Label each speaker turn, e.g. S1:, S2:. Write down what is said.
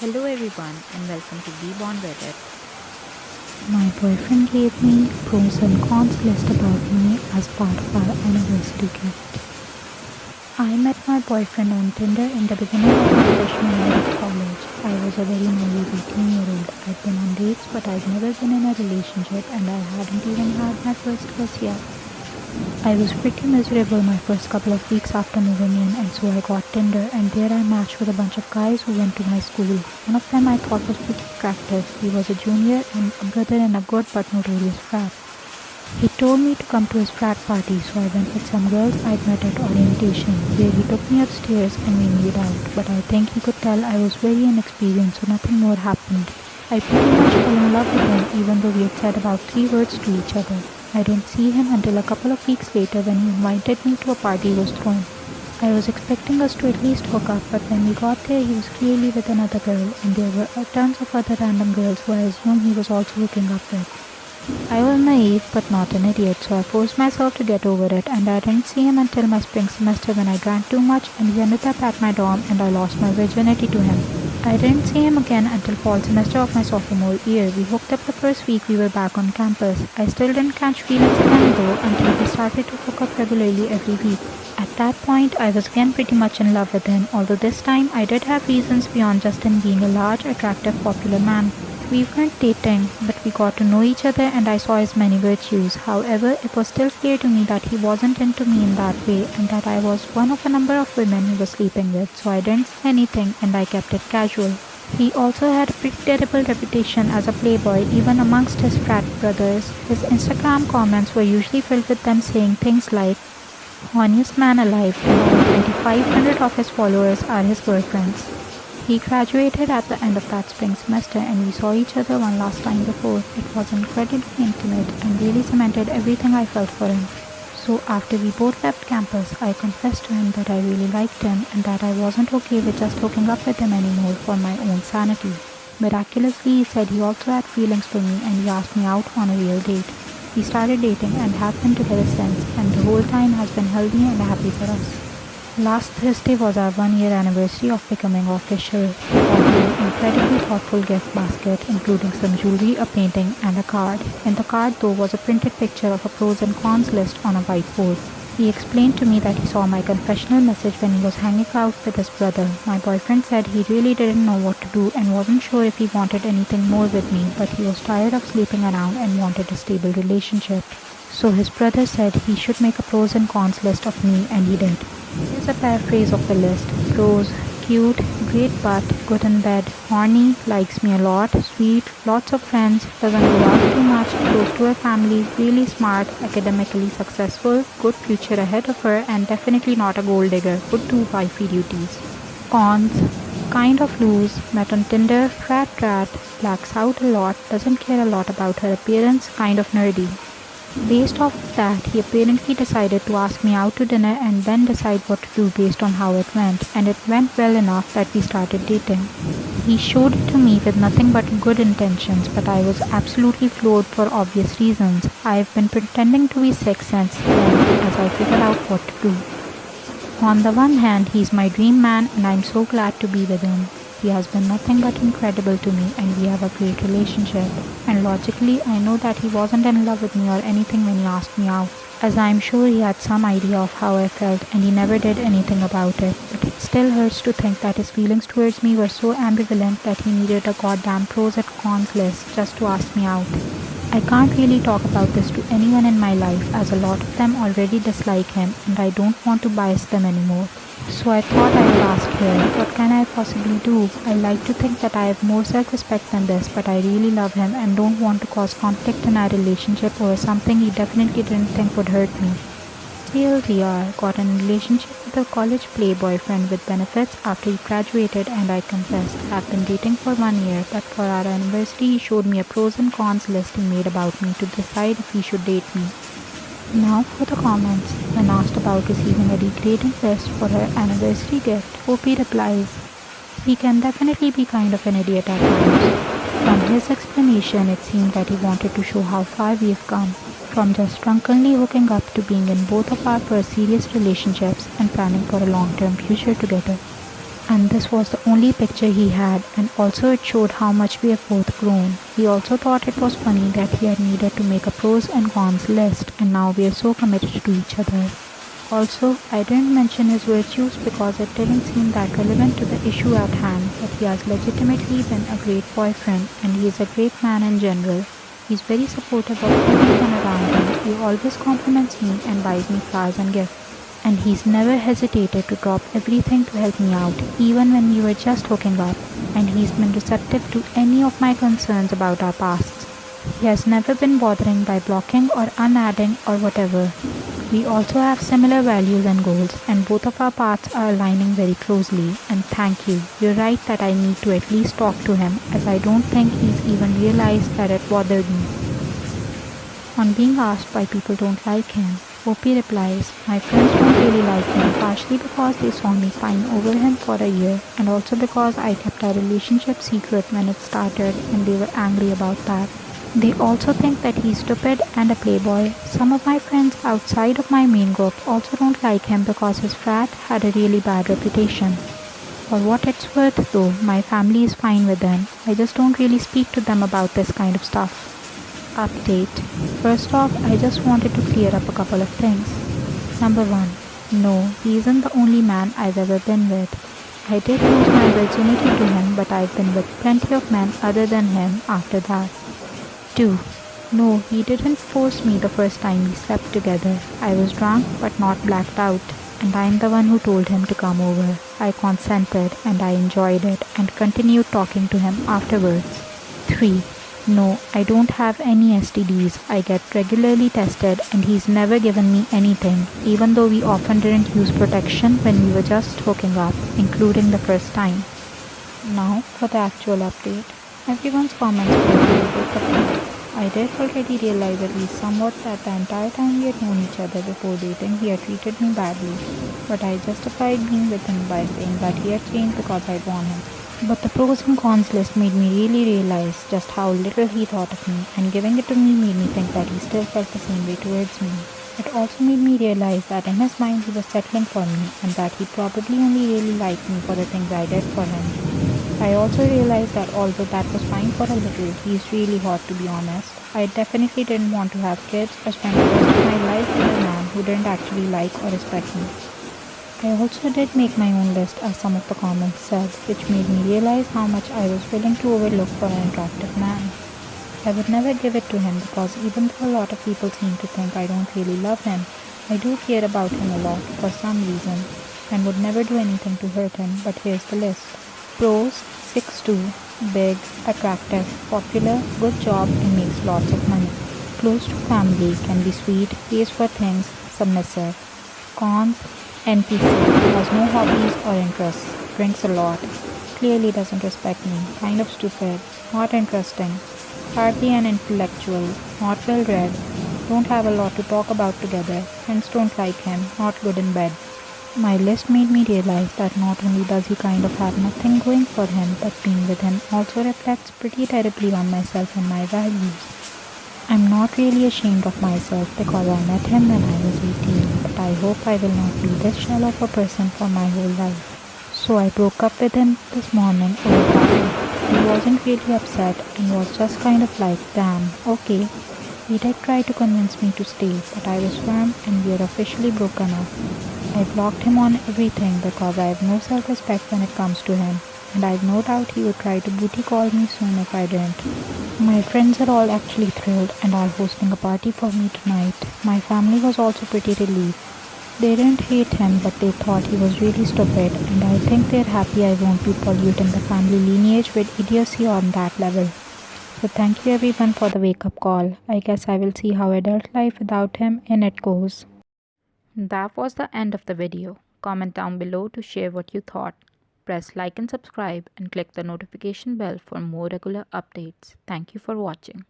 S1: Hello everyone and welcome to Be Born Reddit.
S2: My boyfriend gave me pros and cons list about me as part of our anniversary gift. I met my boyfriend on Tinder in the beginning of my freshman year of college. I was a very naive 18-year-old. I'd been on dates but I'd never been in a relationship and I hadn't even had my first kiss yet. I was pretty miserable my first couple of weeks after moving in, and so I got Tinder, and there I matched with a bunch of guys who went to my school. One of them I thought was pretty attractive. He was a junior and a brother in a good but notorious frat. He told me to come to his frat party, so I went with some girls I'd met at orientation, where he took me upstairs and we made out, but I think he could tell I was very inexperienced, so nothing more happened. I pretty much fell in love with him, even though we had said about 3 words to each other. I didn't see him until a couple of weeks later when he invited me to a party he was throwing. I was expecting us to at least hook up, but when we got there he was clearly with another girl, and there were tons of other random girls who I assumed he was also hooking up with. I was naive but not an idiot, so I forced myself to get over it, and I didn't see him until my spring semester when I drank too much and he ended up at my dorm and I lost my virginity to him. I didn't see him again until fall semester of my sophomore year. We hooked up the first week we were back on campus. I still didn't catch feelings again though until we started to hook up regularly every week. At that point, I was again pretty much in love with him, although this time I did have reasons beyond just him being a large, attractive, popular man. We weren't dating, but we got to know each other and I saw his many virtues. However, it was still clear to me that he wasn't into me in that way and that I was one of a number of women he was sleeping with, so I didn't say anything and I kept it casual. He also had a pretty terrible reputation as a playboy even amongst his frat brothers. His Instagram comments were usually filled with them saying things like, "Horniest man alive," and all 2,500 of his followers are his girlfriends. He graduated at the end of that spring semester and we saw each other one last time before. It was incredibly intimate and really cemented everything I felt for him. So after we both left campus, I confessed to him that I really liked him and that I wasn't okay with just hooking up with him anymore for my own sanity. Miraculously, he said he also had feelings for me and he asked me out on a real date. We started dating and have been together since, and the whole time has been healthy and happy for us. Last Thursday was our 1 year anniversary of becoming official. He got me an incredibly thoughtful gift basket, including some jewelry, a painting, and a card. In the card, though, was a printed picture of a pros and cons list on a whiteboard. He explained to me that he saw my confessional message when he was hanging out with his brother. My boyfriend said he really didn't know what to do and wasn't sure if he wanted anything more with me, but he was tired of sleeping around and wanted a stable relationship. So his brother said he should make a pros and cons list of me, and he did. Here's a paraphrase of the list. Pros: cute, great butt, good in bed, horny, likes me a lot, sweet, lots of friends, doesn't go out too much, close to her family, really smart, academically successful, good future ahead of her, and definitely not a gold digger, would do wifey duties. Cons: kind of loose, met on Tinder, frat rat, blacks out a lot, doesn't care a lot about her appearance, kind of nerdy. Based off of that, he apparently decided to ask me out to dinner and then decide what to do based on how it went, and it went well enough that we started dating. He showed it to me with nothing but good intentions, but I was absolutely floored for obvious reasons. I've been pretending to be sick since then as I figure out what to do. On the one hand, he's my dream man and I'm so glad to be with him. He has been nothing but incredible to me and we have a great relationship. And logically, I know that he wasn't in love with me or anything when he asked me out, as I am sure he had some idea of how I felt and he never did anything about it. But it still hurts to think that his feelings towards me were so ambivalent that he needed a goddamn pros and cons list just to ask me out. I can't really talk about this to anyone in my life as a lot of them already dislike him and I don't want to bias them anymore. So I thought I would ask here, what can I possibly do? I like to think that I have more self-respect than this, but I really love him and don't want to cause conflict in our relationship over something he definitely didn't think would hurt me. TLDR, got in a relationship with a college playboy friend with benefits after he graduated and I confessed. Have been dating for 1 year, but for our anniversary he showed me a pros and cons list he made about me to decide if he should date me. Now for the comments. When asked about receiving a degrading list for her anniversary gift, Hopi replies, "He can definitely be kind of an idiot at times." From his explanation, it seemed that he wanted to show how far we've come, from just drunkenly hooking up to being in both of our first serious relationships and planning for a long-term future together. And this was the only picture he had, and also it showed how much we have both grown. He also thought it was funny that he had needed to make a pros and cons list, and now we are so committed to each other. Also, I didn't mention his virtues because it didn't seem that relevant to the issue at hand, but he has legitimately been a great boyfriend, and he is a great man in general. He's very supportive of everyone around him. He always compliments me and buys me flowers and gifts. And he's never hesitated to drop everything to help me out, even when we were just hooking up. And he's been receptive to any of my concerns about our pasts. He has never been bothering by blocking or unadding or whatever. We also have similar values and goals, and both of our paths are aligning very closely. And thank you. You're right that I need to at least talk to him, as I don't think he's even realized that it bothered me. On being asked why people don't like him, OP replies, my friends don't really like him, partially because they saw me pine over him for a year, and also because I kept our relationship secret when it started and they were angry about that. They also think that he's stupid and a playboy. Some of my friends outside of my main group also don't like him because his frat had a really bad reputation. For what it's worth though, my family is fine with him. I just don't really speak to them about this kind of stuff. Update. First off, I just wanted to clear up a couple of things. Number 1. No, he isn't the only man I've ever been with. I did lose my virginity to him, but I've been with plenty of men other than him after that. 2. No, he didn't force me the first time we slept together. I was drunk but not blacked out, and I'm the one who told him to come over. I consented and I enjoyed it and continued talking to him afterwards. 3. No, I don't have any STDs. I get regularly tested and he's never given me anything, even though we often didn't use protection when we were just hooking up, including the first time. Now for the actual update. Everyone's comments were a real wake-up call. I did already realize at least somewhat that the entire time we had known each other before dating, he had treated me badly, but I justified being with him by saying that he had changed because I'd won him. But the pros and cons list made me really realize just how little he thought of me, and giving it to me made me think that he still felt the same way towards me. It also made me realize that in his mind he was settling for me, and that he probably only really liked me for the things I did for him. I also realized that although that was fine for a little, he's really hot, to be honest. I definitely didn't want to have kids or spend the rest of my life with a man who didn't actually like or respect me. I also did make my own list, as some of the comments said, which made me realize how much I was willing to overlook for an attractive man. I would never give it to him because even though a lot of people seem to think I don't really love him, I do care about him a lot for some reason and would never do anything to hurt him, but here's the list. Pros: 6'2", big, attractive, popular, good job and makes lots of money. Close to family, can be sweet, pays for things, submissive. Cons: NPC, has no hobbies or interests, drinks a lot, clearly doesn't respect me, kind of stupid, not interesting, hardly an intellectual, not well read, don't have a lot to talk about together, friends don't like him, not good in bed. My list made me realize that not only does he kind of have nothing going for him, but being with him also reflects pretty terribly on myself and my values. I'm not really ashamed of myself because I met him when I was 18, but I hope I will not be this shallow of a person for my whole life. So I broke up with him this morning over coffee. He wasn't really upset and was just kind of like, damn, okay. He did try to convince me to stay, but I was firm and we are officially broken up. I blocked him on everything because I have no self-respect when it comes to him, and I've no doubt he would try to booty call me soon if I didn't. My friends are all actually thrilled and are hosting a party for me tonight. My family was also pretty relieved. They didn't hate him, but they thought he was really stupid, and I think they're happy I won't be polluting the family lineage with idiocy on that level. So thank you everyone for the wake-up call. I guess I will see how adult life without him in it goes.
S1: That was the end of the video. Comment down below to share what you thought. Press like and subscribe and click the notification bell for more regular updates. Thank you for watching.